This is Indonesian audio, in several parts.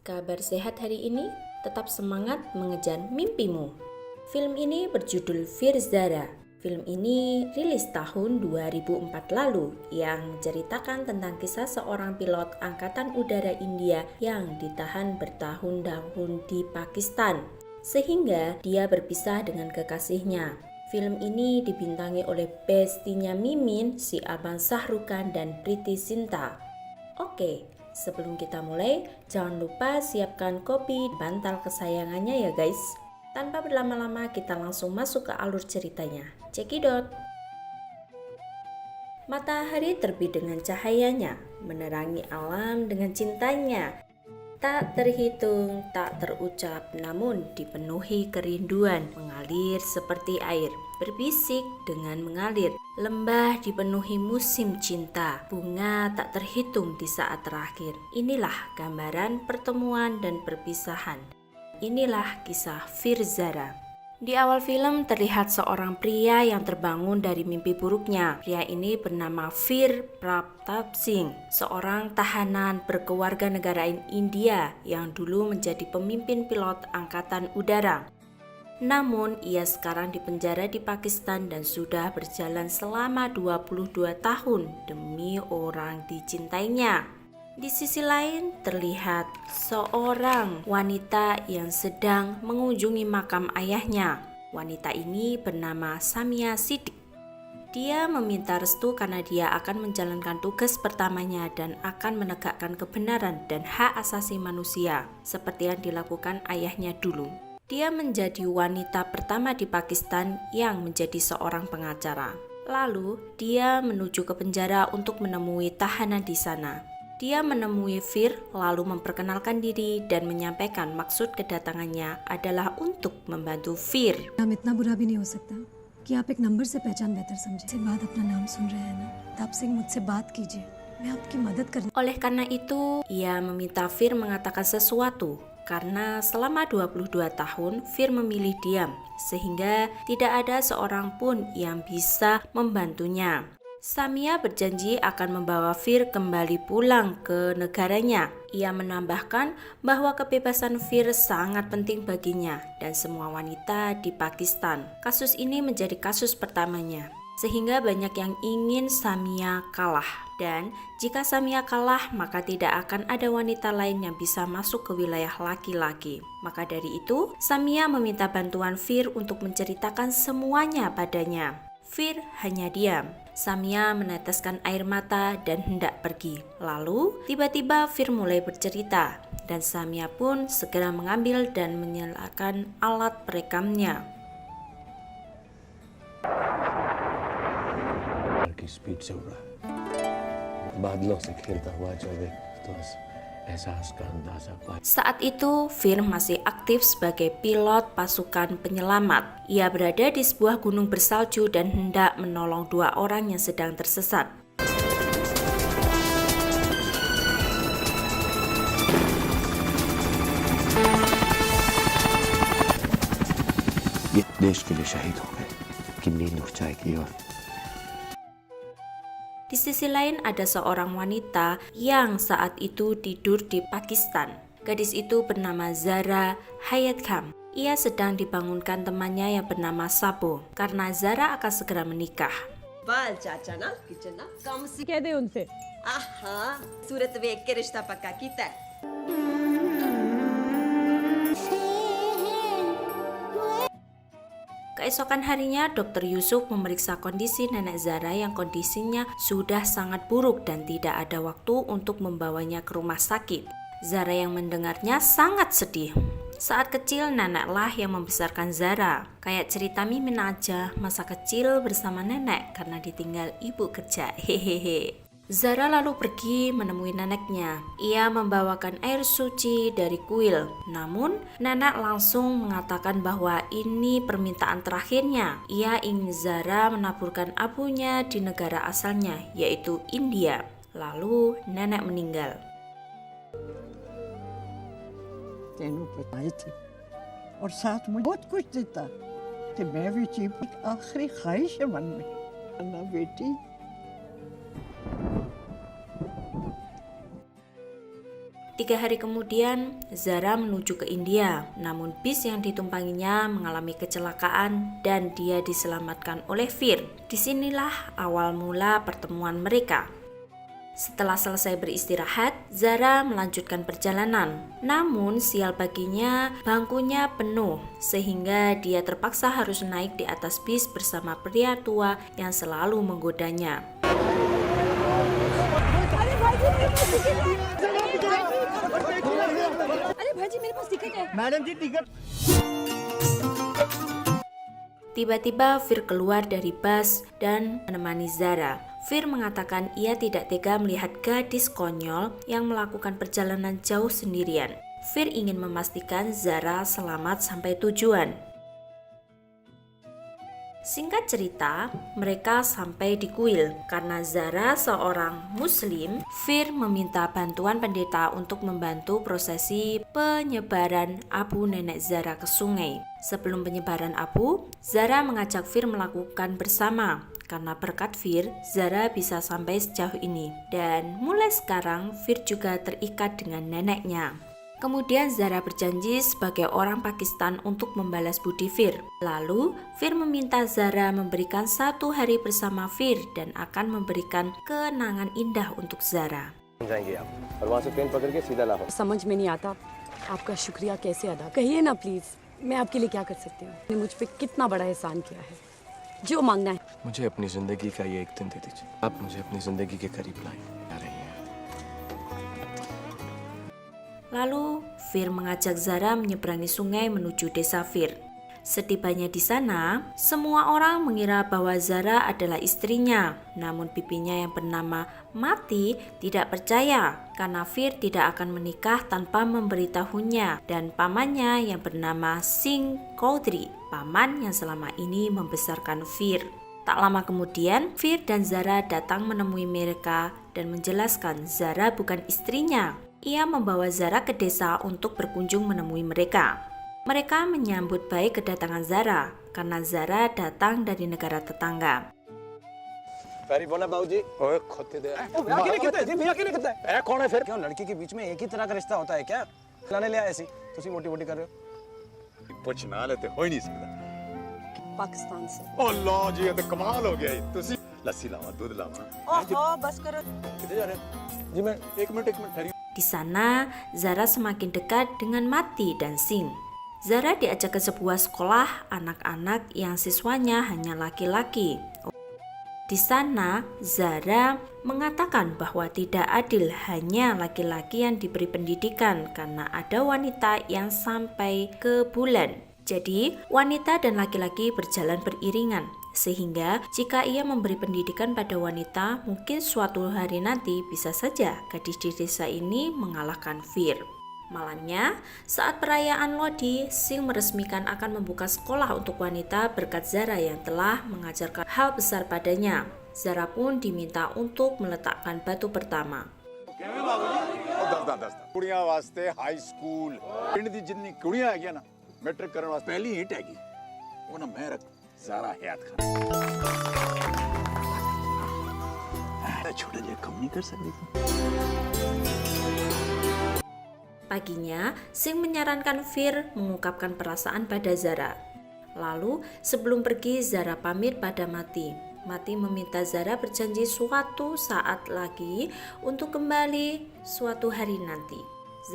Kabar sehat hari ini? Tetap semangat mengejar mimpimu. Film ini berjudul Fear Zara. Film ini rilis tahun 2004 lalu yang menceritakan tentang kisah seorang pilot Angkatan Udara India yang ditahan bertahun-tahun di Pakistan, sehingga dia berpisah dengan kekasihnya. Film ini dibintangi oleh bestinya Mimin, si abang Shah Rukh Khan dan Preity Zinta. Oke, sebelum kita mulai, jangan lupa siapkan kopi bantal kesayangannya ya guys. Tanpa berlama-lama kita langsung masuk ke alur ceritanya. Cekidot. Matahari terbit dengan cahayanya, menerangi alam dengan cintanya. Tak terhitung, tak terucap, namun dipenuhi kerinduan, mengalir seperti air, berbisik dengan mengalir. Lembah dipenuhi musim cinta, bunga tak terhitung di saat terakhir. Inilah gambaran pertemuan dan perpisahan. Inilah kisah Fear Zara. Di awal film terlihat seorang pria yang terbangun dari mimpi buruknya. Pria ini bernama Veer Pratap Singh, seorang tahanan berkewarganegaraan India yang dulu menjadi pemimpin pilot angkatan udara. Namun ia sekarang dipenjara di Pakistan dan sudah berjalan selama 22 tahun demi orang dicintainya. Di sisi lain terlihat seorang wanita yang sedang mengunjungi makam ayahnya. Wanita ini bernama Samia Siddiq. Dia meminta restu karena dia akan menjalankan tugas pertamanya dan akan menegakkan kebenaran dan hak asasi manusia seperti yang dilakukan ayahnya dulu. Dia menjadi wanita pertama di Pakistan yang menjadi seorang pengacara. Lalu dia menuju ke penjara untuk menemui tahanan di sana. Dia menemui Veer lalu memperkenalkan diri dan menyampaikan maksud kedatangannya adalah untuk membantu Veer. हम इतना बुरा भी नहीं हो सकता कि आप एक नंबर से पहचान बेहतर समझे। से बात अपना नाम सुन रहे हैं ना, तब सिंह मुझसे बात कीजिए, मैं आपकी मदद करने। Oleh karena itu, ia meminta Veer mengatakan sesuatu karena selama 22 tahun Veer memilih diam sehingga tidak ada seorang pun yang bisa membantunya. Samia berjanji akan membawa Veer kembali pulang ke negaranya. Ia menambahkan bahwa kebebasan Veer sangat penting baginya dan semua wanita di Pakistan. Kasus ini menjadi kasus pertamanya, sehingga banyak yang ingin Samia kalah. Dan jika Samia kalah, maka tidak akan ada wanita lain yang bisa masuk ke wilayah laki-laki. Maka dari itu, Samia meminta bantuan Veer untuk menceritakan semuanya padanya. Veer hanya diam. Samia meneteskan air mata dan hendak pergi. Lalu tiba-tiba Veer mulai bercerita dan Samia pun segera mengambil dan menyalakan alat perekamnya. की स्पीड से उड़ा बादलों से खेलता हुआ जब एक तो एहसास का अंदाजा पाया. Saat itu Veer masih aktif sebagai pilot pasukan penyelamat. Ia berada di sebuah gunung bersalju dan hendak menolong dua orang yang sedang tersesat. ये देश के लिए शहीद हो गए कि नींद उठ जाएगी और Di sisi lain ada seorang wanita yang saat itu tidur di Pakistan. Gadis itu bernama Zara Hayat Khan. Ia sedang dibangunkan temannya yang bernama Sabo karena Zara akan segera menikah. बाल चाचा ना किचन ना कम से कह दे उनसे। आहा सूरत वेख के रिश्ता पक्का कीता है. Keesokan harinya, Dr. Yusuf memeriksa kondisi nenek Zara yang kondisinya sudah sangat buruk dan tidak ada waktu untuk membawanya ke rumah sakit. Zara yang mendengarnya sangat sedih. Saat kecil, neneklah yang membesarkan Zara. Kayak cerita Mimin aja, masa kecil bersama nenek karena ditinggal ibu kerja. Hehehe. Zara lalu pergi menemui neneknya. Ia membawakan air suci dari kuil. Namun, nenek langsung mengatakan bahwa ini permintaan terakhirnya. Ia ingin Zara menaburkan abunya di negara asalnya, yaitu India. Lalu, nenek meninggal. तेनों बताए थे और साथ में बहुत कुछ देता कि मैं भी जीव एक आखिरी ख्वाहिश है मन में अन्ना बेटी. 3 hari kemudian, Zara menuju ke India. Namun bis yang ditumpanginya mengalami kecelakaan dan dia diselamatkan oleh Fir. Disinilah awal mula pertemuan mereka. Setelah selesai beristirahat, Zara melanjutkan perjalanan. Namun sial baginya, bangkunya penuh sehingga dia terpaksa harus naik di atas bis bersama pria tua yang selalu menggodanya. Tiba-tiba Fir keluar dari bus dan menemani Zara. Fir mengatakan ia tidak tega melihat gadis konyol yang melakukan perjalanan jauh sendirian. Fir ingin memastikan Zara selamat sampai tujuan. Singkat cerita, mereka sampai di kuil. Karena Zara seorang muslim, Fir meminta bantuan pendeta untuk membantu prosesi penyebaran abu nenek Zara ke sungai. Sebelum penyebaran abu, Zara mengajak Fir melakukan bersama. Karena berkat Fir, Zara bisa sampai sejauh ini. Dan mulai sekarang, Fir juga terikat dengan neneknya. Kemudian Zara berjanji sebagai orang Pakistan untuk membalas budi Fir. Lalu Fir meminta Zara memberikan 1 hari bersama Fir dan akan memberikan kenangan indah untuk Zara. जाएंगे आप और वहाँ से ट्रेन पकड़ के सीधा लाहौर। समझ में नहीं आता आपका शुक्रिया कैसे अदा कहिए ना प्लीज मैं आपके लिए क्या कर सकती हूँ आपने मुझ पे कितना बड़ा एहसान किया है जो मांगना है मुझे अपनी जिंदगी का ये एक दिन दे दीजिए। आप मुझे अपनी जिंदगी के करीब लाएं। आ रही हैं। Lalu Fir mengajak Zara menyeberangi sungai menuju desa Fir. Setibanya di sana, semua orang mengira bahwa Zara adalah istrinya. Namun bibinya yang bernama Mati tidak percaya karena Fir tidak akan menikah tanpa memberitahunya, dan pamannya yang bernama Singh Chaudhry, paman yang selama ini membesarkan Fir. Tak lama kemudian, Fir dan Zara datang menemui mereka dan menjelaskan Zara bukan istrinya. Ia membawa Zara ke desa untuk berkunjung menemui mereka. Mereka menyambut baik kedatangan Zara karena Zara datang dari negara tetangga. पैरी बोला बाबूजी। ओए खोते दे। भैया के कितने जी भैया के कितने? ए कौन है फिर? क्यों लड़की के बीच में एक ही तरह का रिश्ता होता है क्या? लाने ले ऐसी तुसी मोटी-मोटी कर रहे हो। पुछ ना लेते हो ही नहीं सकता। पाकिस्तान से अल्लाह जी ये तो कमाल हो गया ये तुसी लस्सी लावा दूध लावा। ओहो बस करो किधर जा रहे हो? जी मैं एक मिनट ठहरिए। Di sana, Zara semakin dekat dengan Mati dan Singh. Zara diajak ke sebuah sekolah anak-anak yang siswanya hanya laki-laki. Di sana, Zara mengatakan bahwa tidak adil hanya laki-laki yang diberi pendidikan karena ada wanita yang sampai ke bulan. Jadi, wanita dan laki-laki berjalan beriringan, sehingga jika ia memberi pendidikan pada wanita, mungkin suatu hari nanti bisa saja gadis di desa ini mengalahkan Fir. Malamnya, saat perayaan Lodi, Singh meresmikan akan membuka sekolah untuk wanita berkat Zara yang telah mengajarkan hal besar padanya. Zara pun diminta untuk meletakkan batu pertama. कुड़ियां वास्ते high school पिंड दी जिन्नी कुड़ियां हैगियां ना मैट्रिक करन वास्ते पहली हिट हैगी वो ना मैं रख सारा हयात खान छोटे जे कम नहीं कर सकती। Paginya, Singh menyarankan Fir mengungkapkan perasaan pada Zara. Lalu, sebelum pergi, Zara pamit pada Mati. Mati meminta Zara berjanji suatu saat lagi untuk kembali suatu hari nanti.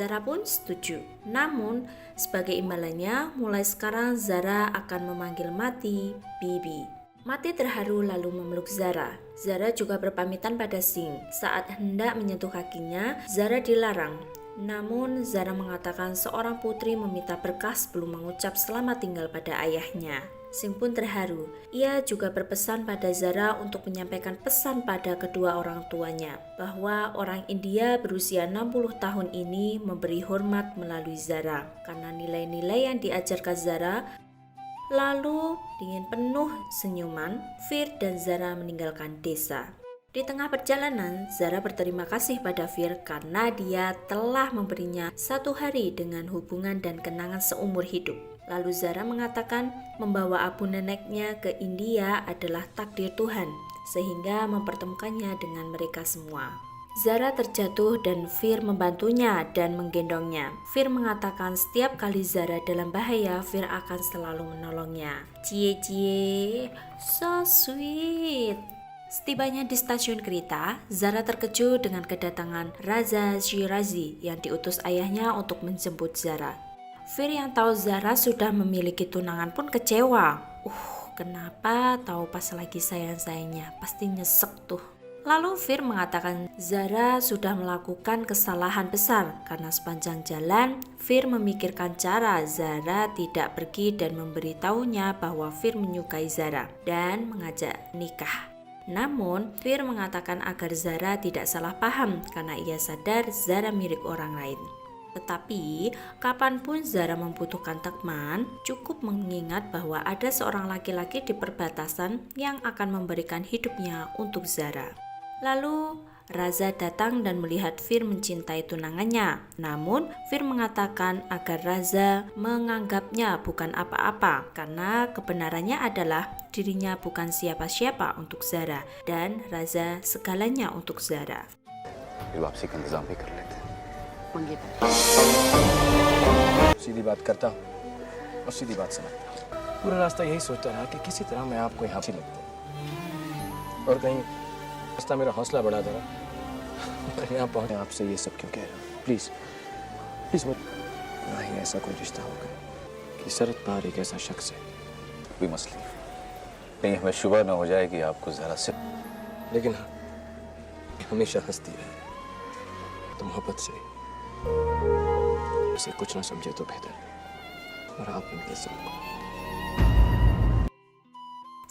Zara pun setuju. Namun, sebagai imbalannya, mulai sekarang Zara akan memanggil Mati Bibi. Mati terharu lalu memeluk Zara. Zara juga berpamitan pada Singh. Saat hendak menyentuh kakinya, Zara dilarang. Namun Zara mengatakan seorang putri meminta berkah sebelum mengucap selamat tinggal pada ayahnya. Singh pun terharu. Ia juga berpesan pada Zara untuk menyampaikan pesan pada kedua orang tuanya bahwa orang India berusia 60 tahun ini memberi hormat melalui Zara karena nilai-nilai yang diajarkan Zara. Lalu dengan penuh senyuman, Fir dan Zara meninggalkan desa. Di tengah perjalanan, Zara berterima kasih pada Fir karena dia telah memberinya 1 hari dengan hubungan dan kenangan seumur hidup. Lalu Zara mengatakan membawa abu neneknya ke India adalah takdir Tuhan, sehingga mempertemukannya dengan mereka semua. Zara terjatuh dan Fir membantunya dan menggendongnya. Fir mengatakan setiap kali Zara dalam bahaya, Fir akan selalu menolongnya. Cie, so sweet. Setibanya di stasiun kereta, Zara terkejut dengan kedatangan Raza Shirazi yang diutus ayahnya untuk menjemput Zara. Fir yang tahu Zara sudah memiliki tunangan pun kecewa. Kenapa tahu pas lagi sayang-sayangnya, pasti nyesek tuh. Lalu Fir mengatakan Zara sudah melakukan kesalahan besar karena sepanjang jalan Fir memikirkan cara Zara tidak pergi dan memberitahunya bahwa Fir menyukai Zara dan mengajak nikah. Namun Fir mengatakan agar Zara tidak salah paham karena ia sadar Zara milik orang lain. Tetapi kapanpun Zara membutuhkan teman, cukup mengingat bahwa ada seorang laki-laki di perbatasan yang akan memberikan hidupnya untuk Zara. Lalu Raza datang dan melihat Fir mencintai tunangannya. Namun Fir mengatakan agar Raza menganggapnya bukan apa-apa karena kebenarannya adalah dirinya bukan siapa-siapa untuk Zara dan Raza segalanya untuk Zara. वापसी का इंतजाम भी कर लेते हैं। मंगेतर सीधी बात करता हूँ और सीधी बात समझता हूँ। पूरा रास्ता यही सोचता रहा कि किसी तरह मैं आपको यहाँ अच्छी लगता हूँ और कहीं रास्ता मेरा हौसला बढ़ाता रहा। मैं यहाँ पहुँचे आपसे ये सब क्यों कह रहा हूँ? प्लीज प्लीज मत। ना ही ऐसा कोई रिश्ता होगा कि शरद पार एक ऐसा शख्स है। कोई मसला नहीं, कहीं हमें शुबह न हो जाए कि आपको जरा से। लेकिन हाँ, हमेशा हंसती रहे तो मोहब्बत से इसे कुछ ना समझे तो बेहतर और आप इनके सबको।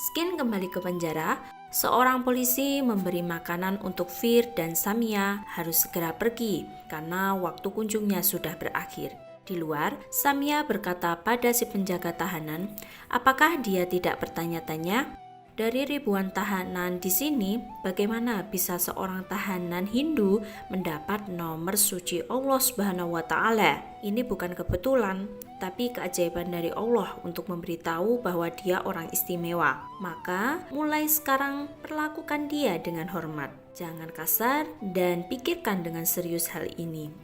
Skin kembali ke penjara, seorang polisi memberi makanan untuk Fir dan Samia harus segera pergi karena waktu kunjungnya sudah berakhir. Di luar, Samia berkata pada si penjaga tahanan, apakah dia tidak bertanya-tanya? Dari ribuan tahanan di sini, bagaimana bisa seorang tahanan Hindu mendapat nomor suci Allah Subhanahu wa Ta'ala? Ini bukan kebetulan, tapi keajaiban dari Allah untuk memberitahu bahwa dia orang istimewa. Maka, mulai sekarang perlakukan dia dengan hormat. Jangan kasar dan pikirkan dengan serius hal ini.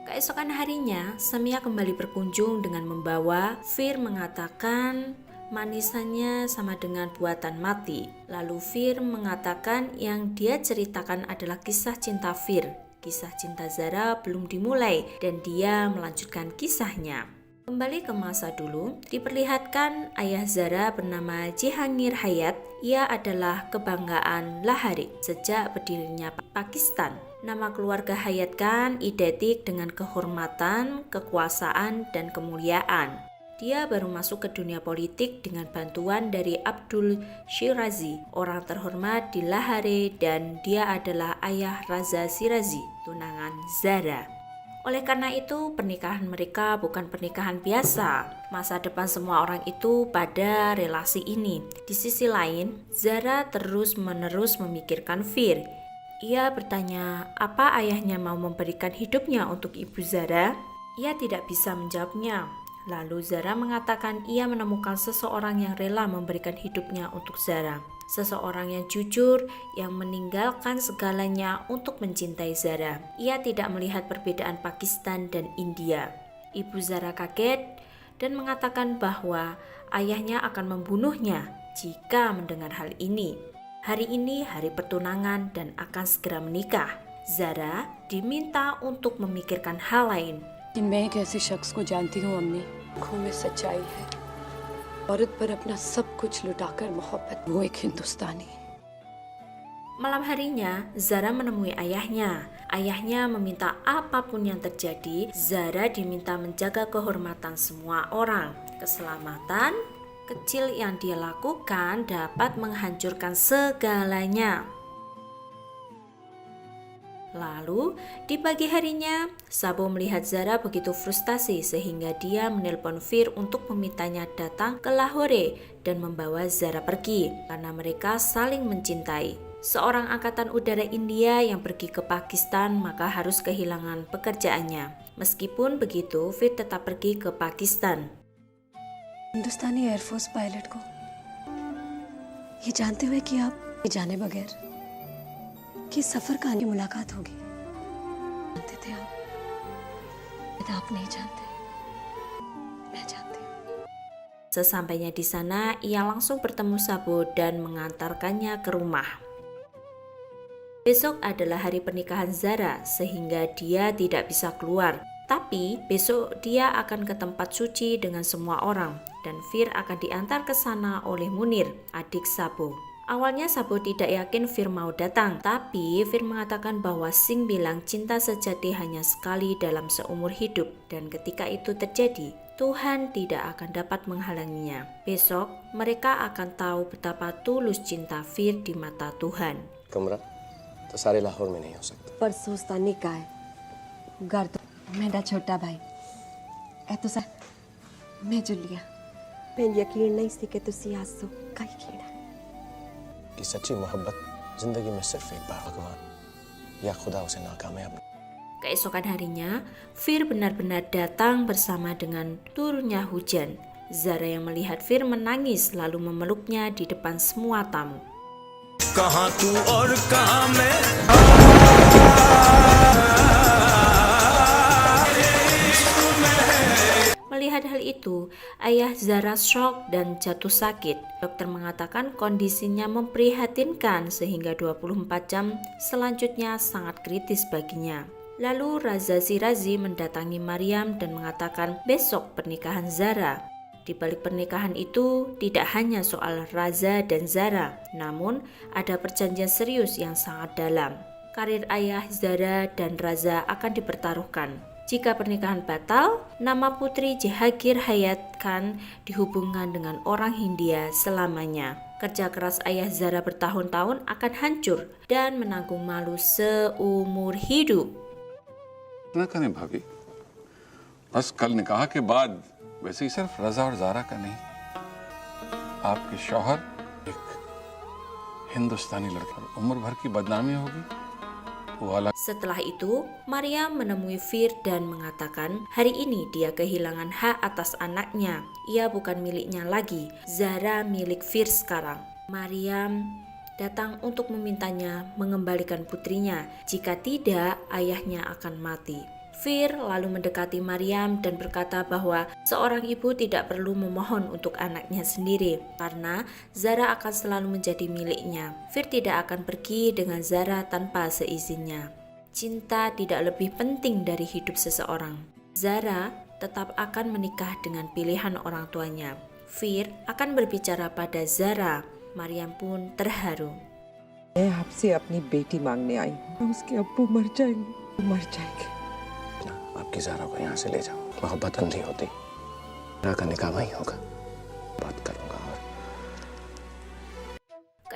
Keesokan harinya, Samia kembali berkunjung dengan membawa Fir mengatakan manisannya sama dengan buatan mati. Lalu Fir mengatakan yang dia ceritakan adalah kisah cinta Fir. Kisah cinta Zara belum dimulai dan dia melanjutkan kisahnya. Kembali ke masa dulu, diperlihatkan ayah Zara bernama Jehangir Hayat. Ia adalah kebanggaan Lahari sejak berdirinya Pakistan. Nama keluarga Hayat kan identik dengan kehormatan, kekuasaan, dan kemuliaan. Dia baru masuk ke dunia politik dengan bantuan dari Abdul Shirazi, orang terhormat di Lahore, dan dia adalah ayah Raza Shirazi, tunangan Zara. Oleh karena itu, pernikahan mereka bukan pernikahan biasa. Masa depan semua orang itu pada relasi ini. Di sisi lain, Zara terus-menerus memikirkan Fir. Ia bertanya, apa ayahnya mau memberikan hidupnya untuk ibu Zara? Ia tidak bisa menjawabnya. Lalu Zara mengatakan ia menemukan seseorang yang rela memberikan hidupnya untuk Zara. Seseorang yang jujur, yang meninggalkan segalanya untuk mencintai Zara. Ia tidak melihat perbedaan Pakistan dan India. Ibu Zara kaget dan mengatakan bahwa ayahnya akan membunuhnya jika mendengar hal ini. Hari ini hari pertunangan dan akan segera menikah. Zara diminta untuk memikirkan hal lain. मैं एक ऐसे शख्स को जानती हूँ अम्मी, आँखों में सच्चाई है, औरत पर अपना सब कुछ लुटाकर मोहब्बत, वो एक हिंदुस्तानी। Malam harinya, Zara menemui ayahnya. Ayahnya meminta apapun yang terjadi, Zara diminta menjaga kehormatan semua orang. Keselamatan kecil yang dia lakukan dapat menghancurkan segalanya. Lalu, di pagi harinya, Sabo melihat Zara begitu frustasi sehingga dia menelpon Fir untuk memintanya datang ke Lahore dan membawa Zara pergi karena mereka saling mencintai. Seorang angkatan udara India yang pergi ke Pakistan maka harus kehilangan pekerjaannya. Meskipun begitu, Fir tetap pergi ke Pakistan. हिंदुस्तानी air force pilot को ये जानते हुए कि आप ये जाने बगैर कि कि सफर का मुलाकात होगी। जानते थे आप? आप नहीं जानते, मैं जानती हूँ। Sesampainya di sana, ia langsung bertemu Sabo dan mengantarkannya ke rumah. Besok adalah hari pernikahan Zara, sehingga dia tidak bisa keluar. Tapi besok dia akan ke tempat suci dengan semua orang, dan Fir akan diantar ke sana oleh Munir, adik Sabo. Awalnya Sabo tidak yakin Fir mau datang, tapi Fir mengatakan bahwa Sing bilang cinta sejati hanya sekali dalam seumur hidup, dan ketika itu terjadi, Tuhan tidak akan dapat menghalanginya. Besok mereka akan tahu betapa tulus cinta Fir di mata Tuhan. कमरा तो सारे लाहौर में नहीं हो सकता। परसों उस्ताद ने कहा है घर तो मेरा छोटा भाई ए तो सर मैं जुलिया मैं यकीन नहीं सी कि तुसी आसो काई खेड़ा कि सच्ची मोहब्बत जिंदगी में सिर्फ एक बार भगवान या खुदा उसे नाकामयाब। Keesokan harinya, Fir benar-benar datang bersama dengan turunnya hujan. Zara yang melihat Fir menangis lalu memeluknya di depan semua tamu. कहाँ तू और कहाँ मैं Melihat hal itu, ayah Zara shock dan jatuh sakit. Dokter mengatakan kondisinya memprihatinkan sehingga 24 jam selanjutnya sangat kritis baginya. Lalu Raza Shirazi mendatangi Maryam dan mengatakan besok pernikahan Zara. Di balik pernikahan itu tidak hanya soal Raza dan Zara, namun ada perjanjian serius yang sangat dalam. Karir ayah Zara dan Raza akan dipertaruhkan. Jika pernikahan batal, nama putri Jehangir Hayat Khan dihubungkan dengan orang Hindia selamanya. Kerja keras ayah Zara bertahun-tahun akan hancur dan menanggung malu seumur hidup. ना करें भाभी, बस कल निकाह के बाद वैसे ही सिर्फ रजा और जारा का नहीं, आपके शौहर एक हिंदुस्तानी लड़का, उम्र भर की बदनामी होगी वो अलग। Setelah itu, Maryam menemui Fir dan mengatakan hari ini dia kehilangan hak atas anaknya. Ia bukan miliknya lagi, Zara milik Fir sekarang. Maryam datang untuk memintanya mengembalikan putrinya. Jika tidak, ayahnya akan mati. Fir lalu mendekati Maryam dan berkata bahwa seorang ibu tidak perlu memohon untuk anaknya sendiri karena Zara akan selalu menjadi miliknya. Fir tidak akan pergi dengan Zara tanpa seizinnya. Cinta tidak lebih penting dari hidup seseorang. Zara tetap akan menikah dengan pilihan orang tuanya. Fir akan berbicara pada Zara. Maryam pun terharu. मैं आपसे अपनी बेटी मांगने आई हूँ। उसके अब्बू मर जाएंगे, मर जाएंगे। आपकी ज़ारा को यहाँ से ले जाओ। मोहब्बत अंधी होती, ज़ारा का निकाह वहीं होगा। बात करूँगा और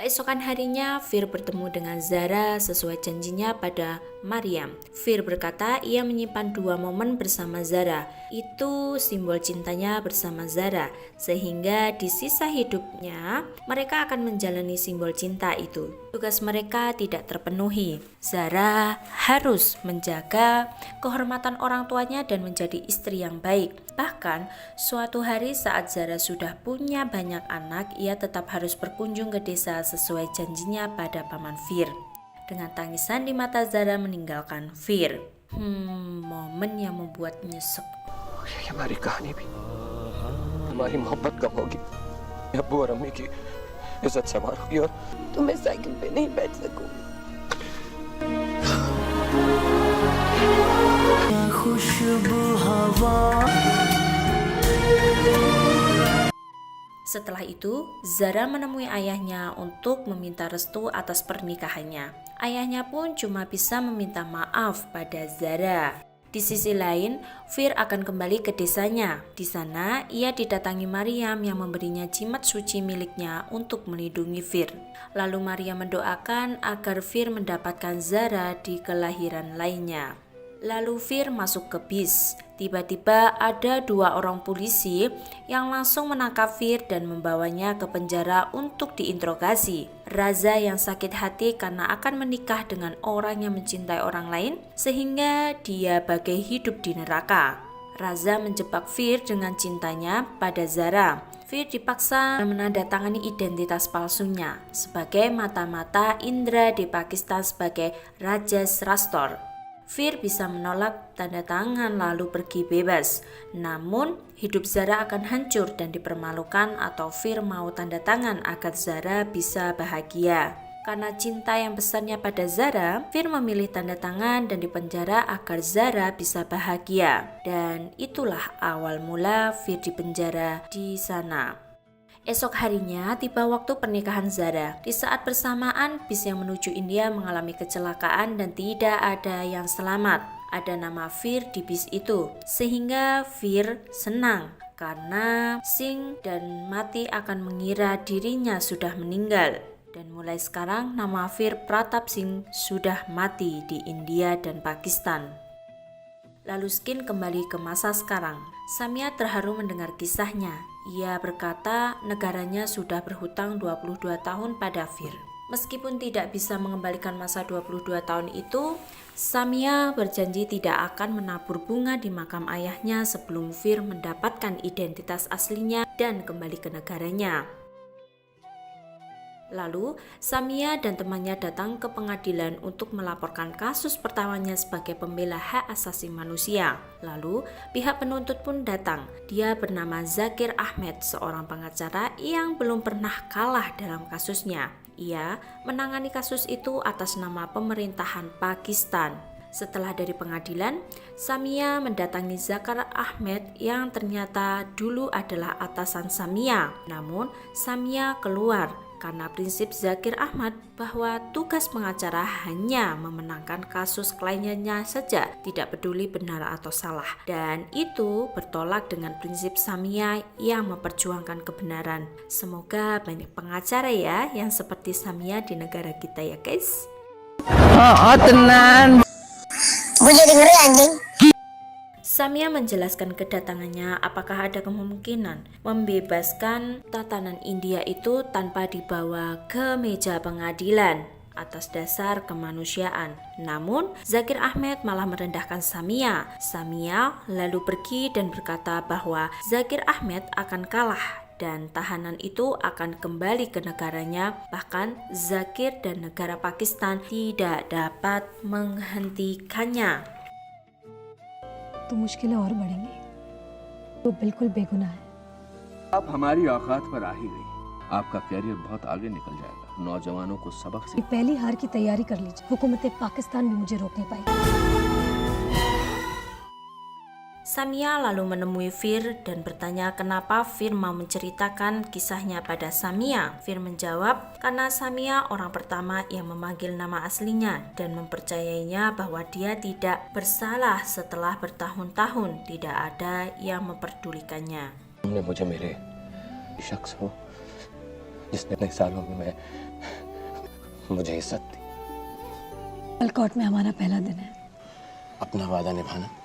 Keesokan harinya, Fir bertemu dengan Zara sesuai janjinya pada Maryam. Fir berkata ia menyimpan 2 momen bersama Zara. Itu simbol cintanya bersama Zara, sehingga di sisa hidupnya mereka akan menjalani simbol cinta itu. Tugas mereka tidak terpenuhi. Zara harus menjaga kehormatan orang tuanya dan menjadi istri yang baik. Bahkan, suatu hari saat Zara sudah punya banyak anak, ia tetap harus berkunjung ke desa sesuai janjinya pada paman Fir. Dengan tangisan di mata, Zara meninggalkan Fir. Momen yang membuat nyesek. ये हमारी कहानी भी हमारी मोहब्बत कब होगी? अब्बू और अम्मी की इज्जत सवार होगी और तो मैं साइकिल पे नहीं बैठ सकूंगी। Setelah itu, Zara menemui ayahnya untuk meminta restu atas pernikahannya. Ayahnya pun cuma bisa meminta maaf pada Zara. Di sisi lain, Fir akan kembali ke desanya. Di sana, ia didatangi Maryam yang memberinya jimat suci miliknya untuk melindungi Fir. Lalu Maryam mendoakan agar Fir mendapatkan Zara di kelahiran lainnya. Lalu Fir masuk ke bis. Tiba-tiba ada 2 orang polisi yang langsung menangkap Fir dan membawanya ke penjara untuk diinterogasi. Raza yang sakit hati karena akan menikah dengan orang yang mencintai orang lain sehingga dia bagai hidup di neraka. Raza menjebak Fir dengan cintanya pada Zara. Fir dipaksa menandatangani identitas palsunya sebagai mata-mata Indra di Pakistan sebagai Rajas Rastor. Fir bisa menolak tanda tangan lalu pergi bebas. Namun, hidup Zara akan hancur dan dipermalukan atau Fir mau tanda tangan agar Zara bisa bahagia. Karena cinta yang besarnya pada Zara, Fir memilih tanda tangan dan dipenjara agar Zara bisa bahagia. Dan itulah awal mula Fir dipenjara di sana. Esok harinya tiba waktu pernikahan Zara. Di saat bersamaan, bis yang menuju India mengalami kecelakaan dan tidak ada yang selamat. Ada nama Fir di bis itu, sehingga Fir senang karena Singh dan Mati akan mengira dirinya sudah meninggal. Dan mulai sekarang nama Fir Pratap Singh sudah mati di India dan Pakistan. Lalu Skin kembali ke masa sekarang. Samia terharu mendengar kisahnya. Ia berkata negaranya sudah berhutang 22 tahun pada Fir. Meskipun tidak bisa mengembalikan masa 22 tahun itu, Samia berjanji tidak akan menabur bunga di makam ayahnya sebelum Fir mendapatkan identitas aslinya dan kembali ke negaranya. Lalu, Samia dan temannya datang ke pengadilan untuk melaporkan kasus pertamanya sebagai pembela hak asasi manusia. Lalu, pihak penuntut pun datang. Dia bernama Zakir Ahmed, seorang pengacara yang belum pernah kalah dalam kasusnya. Ia menangani kasus itu atas nama pemerintahan Pakistan. Setelah dari pengadilan, Samia mendatangi Zakir Ahmed yang ternyata dulu adalah atasan Samia. Namun, Samia keluar karena prinsip Zakir Ahmad bahwa tugas pengacara hanya memenangkan kasus kliennya saja, tidak peduli benar atau salah. Dan itu bertolak dengan prinsip Samia yang memperjuangkan kebenaran. Semoga banyak pengacara ya yang seperti Samia di negara kita ya guys. Oh, tenan. Boleh denger ya anjing? Samia menjelaskan kedatangannya apakah ada kemungkinan membebaskan tatanan India itu tanpa dibawa ke meja pengadilan atas dasar kemanusiaan. Namun, Zakir Ahmed malah merendahkan Samia. Samia lalu pergi dan berkata bahwa Zakir Ahmed akan kalah dan tahanan itu akan kembali ke negaranya. Bahkan Zakir dan negara Pakistan tidak dapat menghentikannya. तो मुश्किलें और बढ़ेंगी। वो बिल्कुल बेगुनाह है। आप हमारी औकात पर आ ही गई। आपका कैरियर बहुत आगे निकल जाएगा। नौजवानों को सबक से पहली हार की तैयारी कर लीजिए। हुकूमत पाकिस्तान भी मुझे रोक नहीं पाई। Samia lalu menemui Fir dan bertanya kenapa Fir mau menceritakan kisahnya pada Samia. Fir menjawab karena Samia orang pertama yang memanggil nama aslinya dan mempercayainya bahwa dia tidak bersalah setelah bertahun-tahun tidak ada yang memperdulikannya. तुमने मुझे मेरे शख्स हो जिसने इतने सालों में मुझे इज्जत दी। कल कोर्ट में हमारा पहला दिन है। अपना वादा निभाना।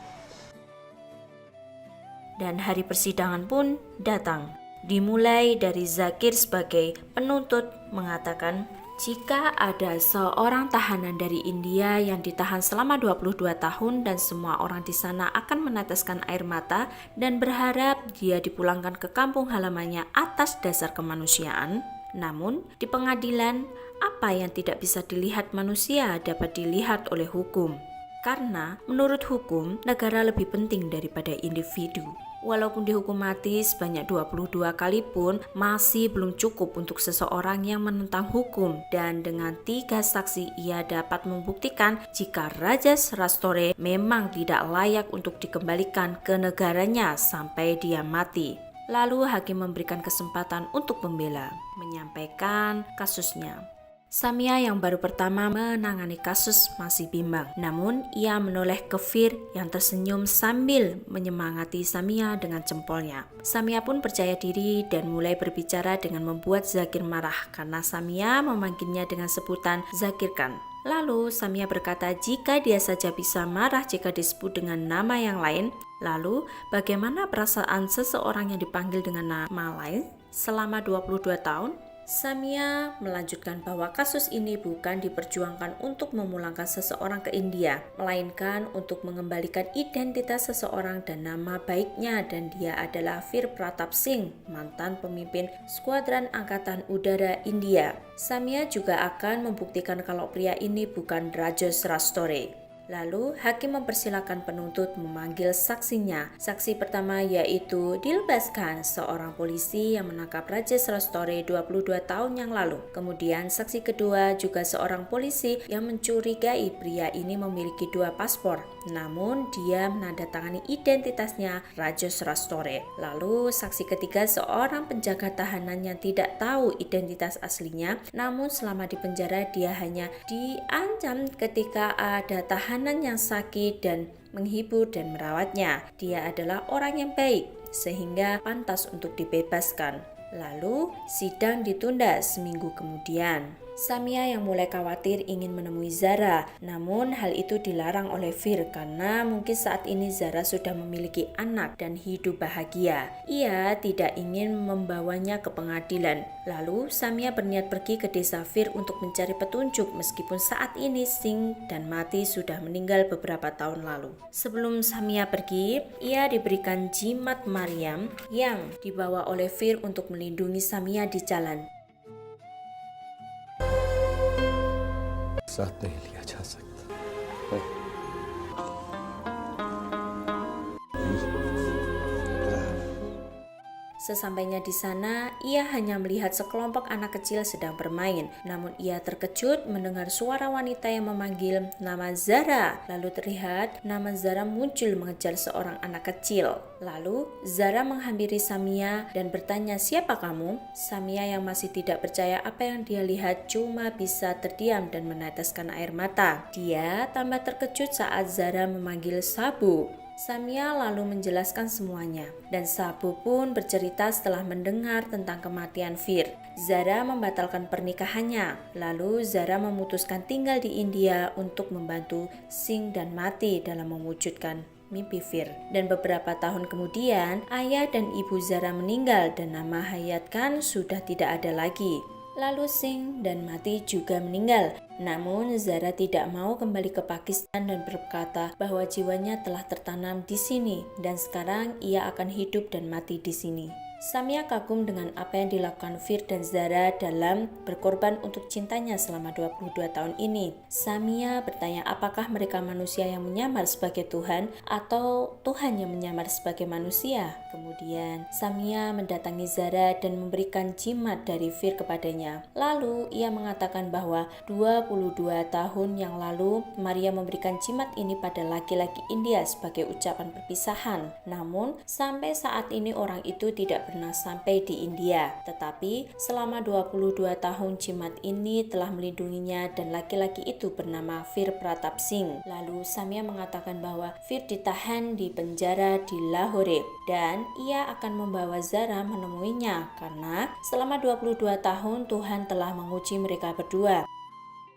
Dan hari persidangan pun datang. Dimulai dari Zakir sebagai penuntut mengatakan jika ada seorang tahanan dari India yang ditahan selama 22 tahun dan semua orang di sana akan meneteskan air mata dan berharap dia dipulangkan ke kampung halamannya atas dasar kemanusiaan. Namun, di pengadilan, apa yang tidak bisa dilihat manusia dapat dilihat oleh hukum. Karena menurut hukum, negara lebih penting daripada individu. Walaupun dihukum mati sebanyak 22 kali pun masih belum cukup untuk seseorang yang menentang hukum. Dan dengan 3 saksi ia dapat membuktikan jika Rajas Rastore memang tidak layak untuk dikembalikan ke negaranya sampai dia mati. Lalu hakim memberikan kesempatan untuk pembela menyampaikan kasusnya. Samia yang baru pertama menangani kasus masih bimbang. Namun ia menoleh ke Fir yang tersenyum sambil menyemangati Samia dengan jempolnya. Samia pun percaya diri dan mulai berbicara dengan membuat Zakir marah karena Samia memanggilnya dengan sebutan Zakir Khan. Lalu Samia berkata jika dia saja bisa marah jika disebut dengan nama yang lain, lalu bagaimana perasaan seseorang yang dipanggil dengan nama lain selama 22 tahun? Samia melanjutkan bahwa kasus ini bukan diperjuangkan untuk memulangkan seseorang ke India, melainkan untuk mengembalikan identitas seseorang dan nama baiknya, dan dia adalah Veer Pratap Singh, mantan pemimpin Skuadron Angkatan Udara India. Samia juga akan membuktikan kalau pria ini bukan Rajesh Rastore. Lalu, hakim mempersilahkan penuntut memanggil saksinya. Saksi pertama yaitu Dilbaskan, seorang polisi yang menangkap Rajesh Rastore 22 tahun yang lalu. Kemudian, saksi kedua juga seorang polisi yang mencurigai pria ini memiliki 2 paspor. Namun, dia menandatangani identitasnya Rajesh Rastore. Lalu, saksi ketiga seorang penjaga tahanan yang tidak tahu identitas aslinya. Namun, selama di penjara dia hanya diancam ketika ada tahanan yang sakit dan menghibur dan merawatnya. Dia adalah orang yang baik sehingga pantas untuk dibebaskan. Lalu sidang ditunda seminggu kemudian. Samia yang mulai khawatir ingin menemui Zara, namun hal itu dilarang oleh Veer karena mungkin saat ini Zara sudah memiliki anak dan hidup bahagia. Ia tidak ingin membawanya ke pengadilan. Lalu Samia berniat pergi ke desa Veer untuk mencari petunjuk meskipun saat ini Singh dan Mati sudah meninggal beberapa tahun lalu. Sebelum Samia pergi, ia diberikan jimat Maryam yang dibawa oleh Veer untuk melindungi Samia di jalan. साथ नहीं लिया जा सकता। Sesampainya di sana, ia hanya melihat sekelompok anak kecil sedang bermain. Namun ia terkejut mendengar suara wanita yang memanggil nama Zara. Lalu terlihat nama Zara muncul mengejar seorang anak kecil. Lalu Zara menghampiri Samia dan bertanya, "Siapa kamu?" Samia yang masih tidak percaya apa yang dia lihat cuma bisa terdiam dan meneteskan air mata. Dia tambah terkejut saat Zara memanggil Sabu. Samia lalu menjelaskan semuanya, dan Sabu pun bercerita setelah mendengar tentang kematian Veer. Zara membatalkan pernikahannya, lalu Zara memutuskan tinggal di India untuk membantu Singh dan Mati dalam mewujudkan mimpi Veer. Dan beberapa tahun kemudian, ayah dan ibu Zara meninggal dan nama Hayat Khan sudah tidak ada lagi. Lalu Singh dan Mati juga meninggal. Namun Zara tidak mau kembali ke Pakistan dan berkata bahwa jiwanya telah tertanam di sini dan sekarang ia akan hidup dan mati di sini. Samia kagum dengan apa yang dilakukan Veer dan Zara dalam berkorban untuk cintanya selama 22 tahun ini. Samia bertanya apakah mereka manusia yang menyamar sebagai Tuhan atau Tuhan yang menyamar sebagai manusia. Kemudian Samia mendatangi Zara dan memberikan jimat dari Veer kepadanya. Lalu ia mengatakan bahwa 22 tahun yang lalu Maria memberikan jimat ini pada laki-laki India sebagai ucapan perpisahan. Namun sampai saat ini orang itu tidak pernah sampai di India. Tetapi selama 22 tahun jimat ini telah melindunginya dan laki-laki itu bernama Veer Pratap Singh. Lalu Samia mengatakan bahwa Veer ditahan di penjara di Lahore dan ia akan membawa Zara menemuinya karena selama 22 tahun Tuhan telah menguji mereka berdua.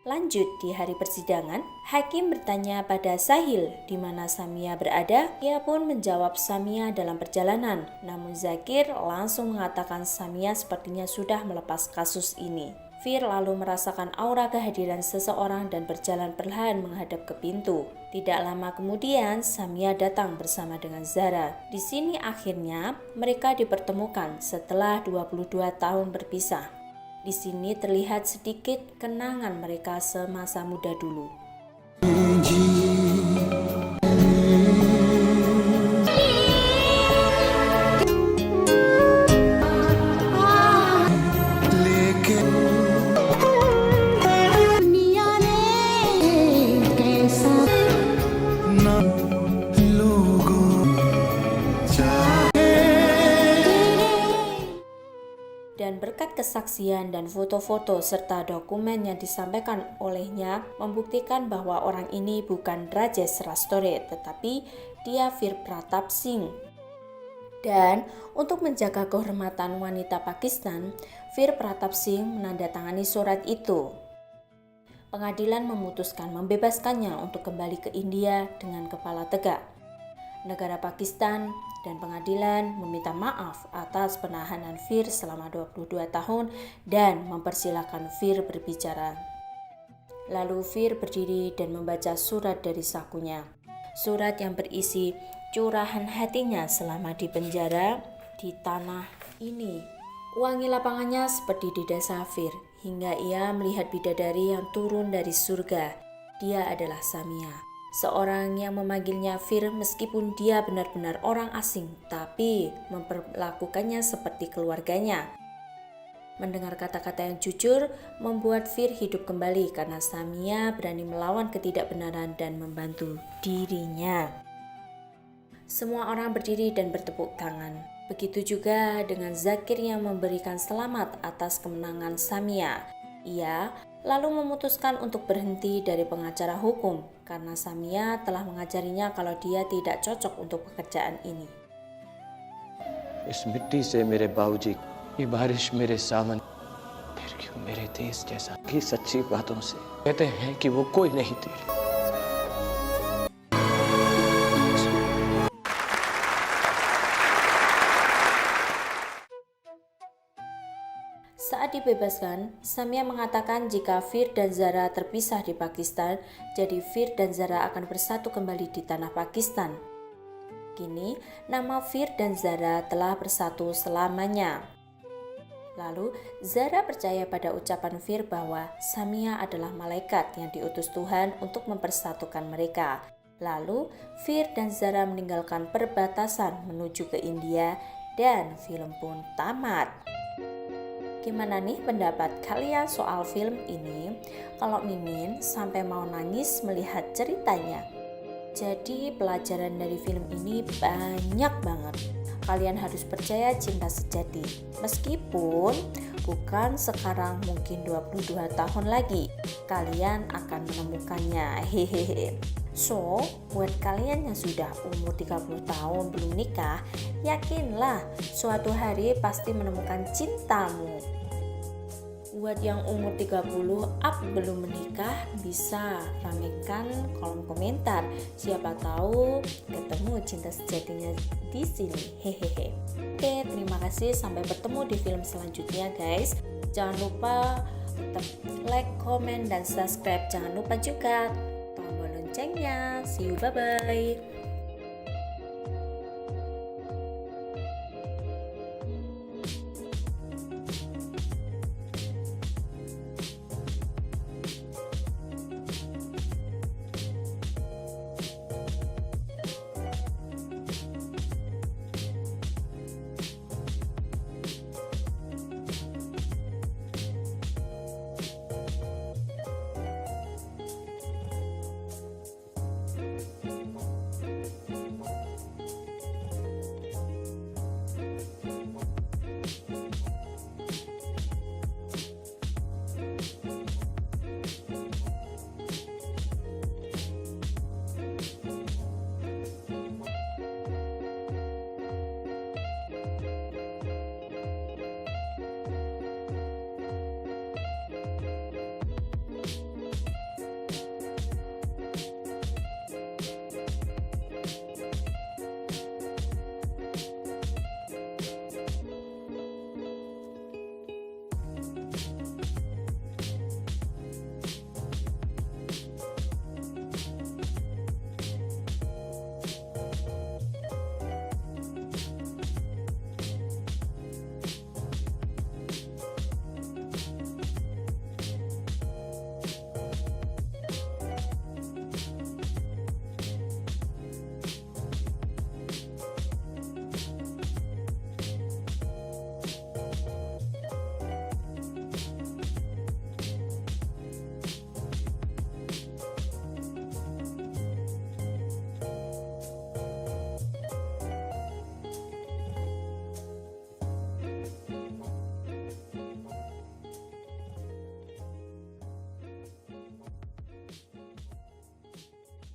Lanjut di hari persidangan, hakim bertanya pada Sahil di mana Samia berada. Ia pun menjawab Samia dalam perjalanan. Namun Zakir langsung mengatakan Samia sepertinya sudah melepas kasus ini. Veer lalu merasakan aura kehadiran seseorang dan berjalan perlahan menghadap ke pintu. Tidak lama kemudian, Samia datang bersama dengan Zara. Di sini akhirnya mereka dipertemukan setelah 22 tahun berpisah. Di sini terlihat sedikit kenangan mereka semasa muda dulu. Dan berkat kesaksian dan foto-foto serta dokumen yang disampaikan olehnya membuktikan bahwa orang ini bukan Rajesh Rastore tetapi dia Veer Pratap Singh. Dan untuk menjaga kehormatan wanita Pakistan, Veer Pratap Singh menandatangani surat itu. Pengadilan memutuskan membebaskannya untuk kembali ke India dengan kepala tegak. Negara Pakistan dan pengadilan meminta maaf atas penahanan Fir selama 22 tahun dan mempersilahkan Fir berbicara. Lalu Fir berdiri dan membaca surat dari sakunya. Surat yang berisi curahan hatinya selama di penjara di tanah ini. Wangi lapangannya seperti di desa Fir hingga ia melihat bidadari yang turun dari surga. Dia adalah Samia, seorang yang memanggilnya Fir meskipun dia benar-benar orang asing, tapi memperlakukannya seperti keluarganya. Mendengar kata-kata yang jujur membuat Fir hidup kembali karena Samia berani melawan ketidakbenaran dan membantu dirinya. Semua orang berdiri dan bertepuk tangan. Begitu juga dengan Zakir yang memberikan selamat atas kemenangan Samia. Ia lalu memutuskan untuk berhenti dari pengacara hukum karena Samia telah mengajarinya kalau dia tidak cocok untuk pekerjaan ini. इस मिट्टी से मेरे बाबूजी ये बारिश मेरे सामने फिर क्यों मेरे देश जैसा की सच्ची बातों से कहते हैं कि वो कोई नहीं तेरे। Saat dibebaskan, Samia mengatakan jika Fir dan Zara terpisah di Pakistan, jadi Fir dan Zara akan bersatu kembali di tanah Pakistan. Kini, nama Fir dan Zara telah bersatu selamanya. Lalu, Zara percaya pada ucapan Fir bahwa Samia adalah malaikat yang diutus Tuhan untuk mempersatukan mereka. Lalu, Fir dan Zara meninggalkan perbatasan menuju ke India dan film pun tamat. Gimana nih pendapat kalian soal film ini? Kalau Mimin sampai mau nangis melihat ceritanya. Jadi pelajaran dari film ini banyak banget. Kalian harus percaya cinta sejati. Meskipun bukan sekarang, mungkin 22 tahun lagi kalian akan menemukannya. Hehehe. So, buat kalian yang sudah umur 30 tahun belum nikah, yakinlah suatu hari pasti menemukan cintamu. Buat yang umur 30 up belum menikah, bisa ramekan kolom komentar. Siapa tahu ketemu cinta sejatinya di sini. Hehehe. Oke, terima kasih. Sampai bertemu di film selanjutnya, guys. Jangan lupa tetap like, comment, dan subscribe. Jangan lupa juga tombol loncengnya. See you, bye-bye.